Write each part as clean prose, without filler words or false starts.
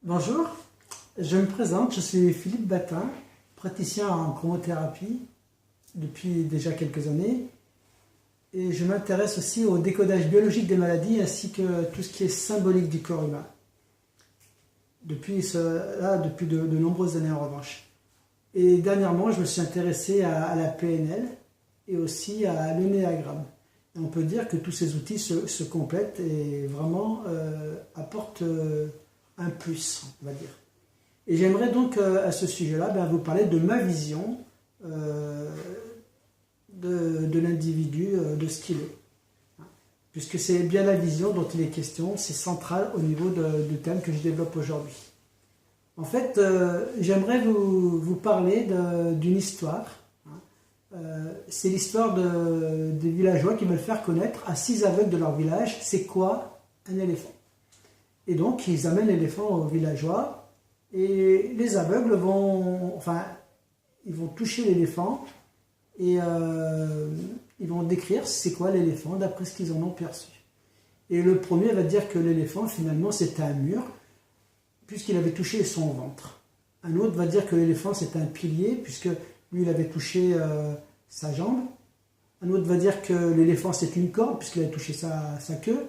Bonjour, je me présente, je suis Philippe Batin, praticien en chromothérapie depuis déjà quelques années et je m'intéresse aussi au décodage biologique des maladies ainsi que tout ce qui est symbolique du corps humain. Depuis de nombreuses années en revanche. Et dernièrement, je me suis intéressé à la PNL et aussi à l'énéagramme. Et on peut dire que tous ces outils se complètent et vraiment apportent un plus, on va dire. Et j'aimerais donc à ce sujet-là vous parler de ma vision de l'individu, de ce qu'il est. Puisque c'est bien la vision dont il est question, c'est central au niveau du thème que je développe aujourd'hui. En fait, j'aimerais vous parler d'une histoire. C'est l'histoire des villageois qui veulent faire connaître à 6 aveugles de leur village c'est quoi un éléphant. Et donc, ils amènent l'éléphant aux villageois et les aveugles ils vont toucher l'éléphant et ils vont décrire c'est quoi l'éléphant d'après ce qu'ils en ont perçu. Et le premier va dire que l'éléphant, finalement, c'était un mur, puisqu'il avait touché son ventre. Un autre va dire que l'éléphant, c'est un pilier, puisque lui, il avait touché sa jambe. Un autre va dire que l'éléphant, c'est une corde, puisqu'il avait touché sa queue.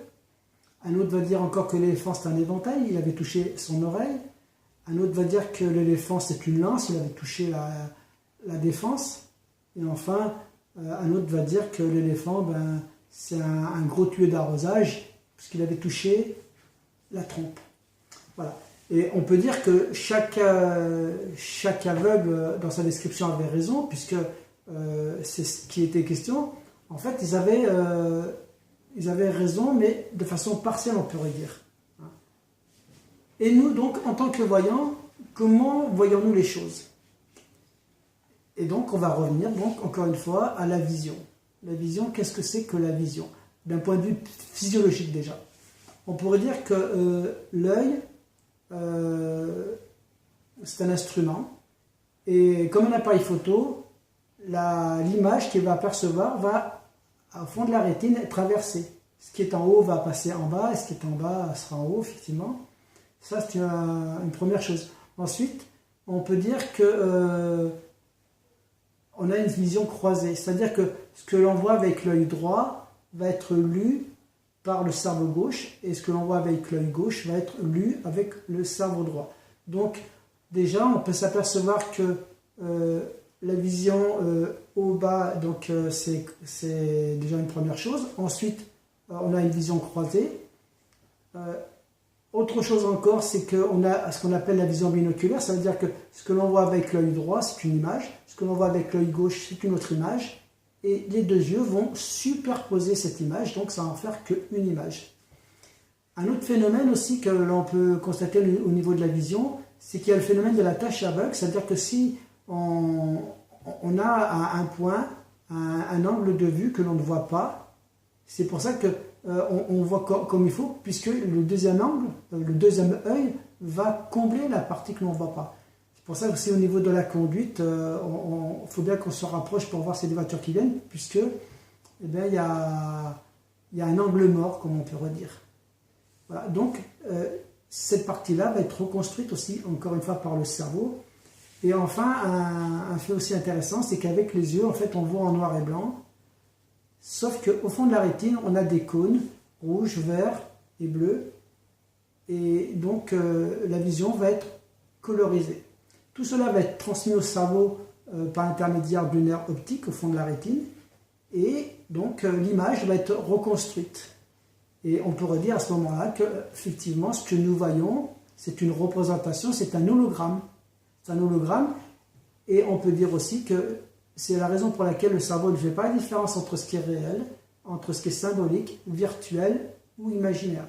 Un autre va dire encore que l'éléphant, c'est un éventail, il avait touché son oreille. Un autre va dire que l'éléphant, c'est une lance, il avait touché la défense. Et enfin, un autre va dire que l'éléphant, c'est un gros tuyau d'arrosage, puisqu'il avait touché la trompe. Voilà. Et on peut dire que chaque aveugle, dans sa description, avait raison, puisque c'est ce qui était question. En fait, ils avaient raison, mais de façon partielle, on pourrait dire. Et nous, donc, en tant que voyants, comment voyons-nous les choses? Et donc, on va revenir, donc, encore une fois, à la vision. La vision, qu'est-ce que c'est que la vision? D'un point de vue physiologique, déjà. On pourrait dire que l'œil, c'est un instrument, et comme un appareil photo, l'image qu'il va percevoir va, au fond de la rétine, traverser. Ce qui est en haut va passer en bas, et ce qui est en bas sera en haut, effectivement. Ça, c'est une première chose. Ensuite, on peut dire que on a une vision croisée, c'est-à-dire que ce que l'on voit avec l'œil droit va être lu par le cerveau gauche, et ce que l'on voit avec l'œil gauche va être lu avec le cerveau droit. Donc, déjà, on peut s'apercevoir que la vision haut-bas, c'est déjà une première chose. Ensuite, on a une vision croisée. Autre chose encore, c'est qu'on a ce qu'on appelle la vision binoculaire, ça veut dire que ce que l'on voit avec l'œil droit, c'est une image, ce que l'on voit avec l'œil gauche, c'est une autre image, et les deux yeux vont superposer cette image, donc ça va en faire qu'une image. Un autre phénomène aussi que l'on peut constater au niveau de la vision, c'est qu'il y a le phénomène de la tache aveugle, c'est-à-dire que si on a un point, un angle de vue que l'on ne voit pas, c'est pour ça que on voit comme il faut, puisque le deuxième angle, le deuxième œil, va combler la partie que l'on ne voit pas. C'est pour ça que aussi au niveau de la conduite, il faut bien qu'on se rapproche pour voir ces deux voitures qui viennent, puisque il y a un angle mort, comme on peut redire. Voilà, donc cette partie-là va être reconstruite aussi, encore une fois, par le cerveau. Et enfin, un fait aussi intéressant, c'est qu'avec les yeux, en fait, on voit en noir et blanc. Sauf qu'au fond de la rétine, on a des cônes, rouge, vert et bleu. Et donc, la vision va être colorisée. Tout cela va être transmis au cerveau par l'intermédiaire du nerf optique au fond de la rétine. Et donc, l'image va être reconstruite. Et on pourrait dire à ce moment-là qu'effectivement, ce que nous voyons, c'est une représentation, c'est un hologramme. C'est un hologramme. Et on peut dire aussi que c'est la raison pour laquelle le cerveau ne fait pas la différence entre ce qui est réel, entre ce qui est symbolique, virtuel ou imaginaire.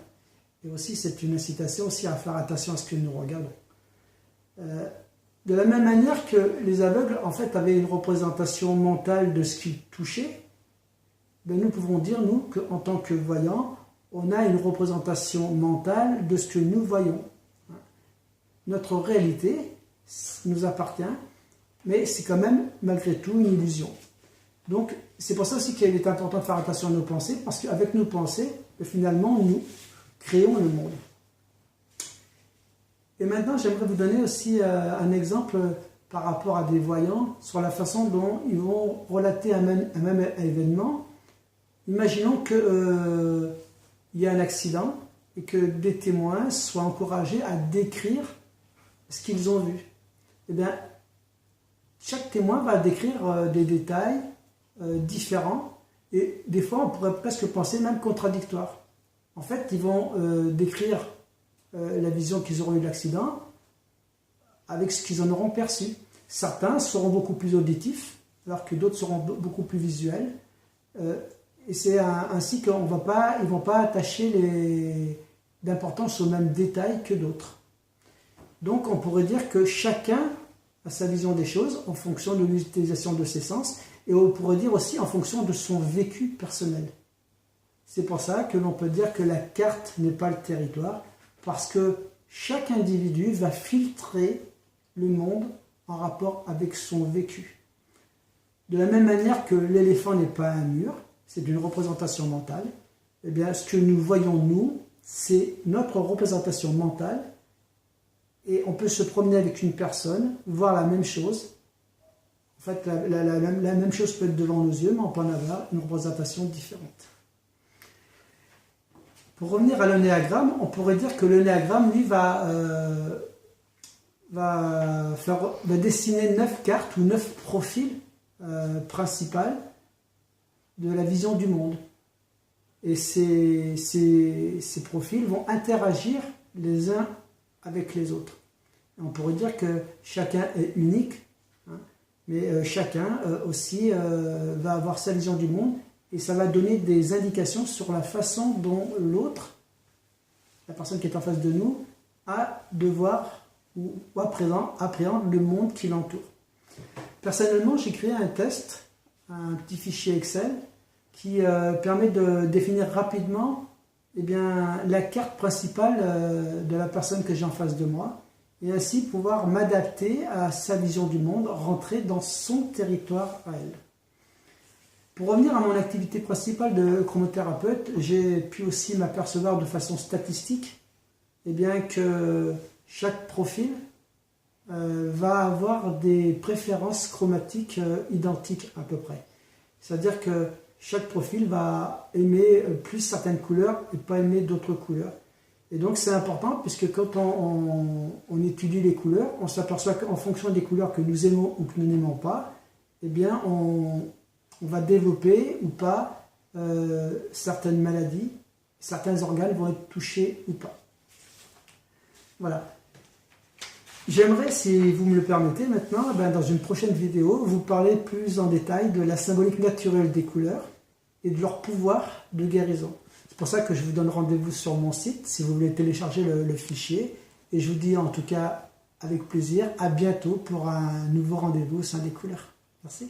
Et aussi, c'est une incitation aussi à faire attention à ce que nous regardons. De la même manière que les aveugles, en fait, avaient une représentation mentale de ce qu'ils touchaient, nous pouvons dire, nous, qu'en tant que voyants, on a une représentation mentale de ce que nous voyons. Notre réalité nous appartient, mais c'est quand même, malgré tout, une illusion. Donc, c'est pour ça aussi qu'il est important de faire attention à nos pensées, parce qu'avec nos pensées, finalement, nous créons le monde. Et maintenant, j'aimerais vous donner aussi un exemple par rapport à des voyants sur la façon dont ils vont relater un même événement. Imaginons qu'il y a un accident et que des témoins soient encouragés à décrire ce qu'ils ont vu. Eh bien, chaque témoin va décrire des détails différents et des fois on pourrait presque penser même contradictoires. En fait, ils vont décrire la vision qu'ils auront eu de l'accident avec ce qu'ils en auront perçu. Certains seront beaucoup plus auditifs alors que d'autres seront beaucoup plus visuels. Et c'est ainsi qu'ils ne vont pas attacher d'importance aux mêmes détails que d'autres. Donc on pourrait dire que chacun a sa vision des choses en fonction de l'utilisation de ses sens et on pourrait dire aussi en fonction de son vécu personnel. C'est pour ça que l'on peut dire que la carte n'est pas le territoire parce que chaque individu va filtrer le monde en rapport avec son vécu. De la même manière que l'éléphant n'est pas un mur, c'est une représentation mentale, eh bien ce que nous voyons nous, c'est notre représentation mentale. Et on peut se promener avec une personne, voir la même chose. En fait, la même chose peut être devant nos yeux, mais on peut en avoir une représentation différente. Pour revenir à l'énéagramme, on pourrait dire que l'énéagramme, lui, va dessiner 9 cartes ou 9 profils principaux de la vision du monde. Et ces profils vont interagir les uns avec les autres. On pourrait dire que chacun est unique, hein, mais chacun aussi va avoir sa vision du monde et ça va donner des indications sur la façon dont l'autre, la personne qui est en face de nous, a de voir ou appréhende le monde qui l'entoure. Personnellement, j'ai créé un test, un petit fichier Excel qui permet de définir rapidement la carte principale de la personne que j'ai en face de moi et ainsi pouvoir m'adapter à sa vision du monde, rentrer dans son territoire à elle. Pour revenir à mon activité principale de chromothérapeute, j'ai pu aussi m'apercevoir de façon statistique que chaque profil va avoir des préférences chromatiques identiques à peu près. C'est-à-dire que chaque profil va aimer plus certaines couleurs et pas aimer d'autres couleurs. Et donc c'est important puisque quand on étudie les couleurs, on s'aperçoit qu'en fonction des couleurs que nous aimons ou que nous n'aimons pas, on va développer ou pas certaines maladies, certains organes vont être touchés ou pas. Voilà. J'aimerais, si vous me le permettez maintenant, dans une prochaine vidéo, vous parler plus en détail de la symbolique naturelle des couleurs et de leur pouvoir de guérison. C'est pour ça que je vous donne rendez-vous sur mon site, si vous voulez télécharger le fichier. Et je vous dis en tout cas, avec plaisir, à bientôt pour un nouveau rendez-vous au sein des couleurs. Merci.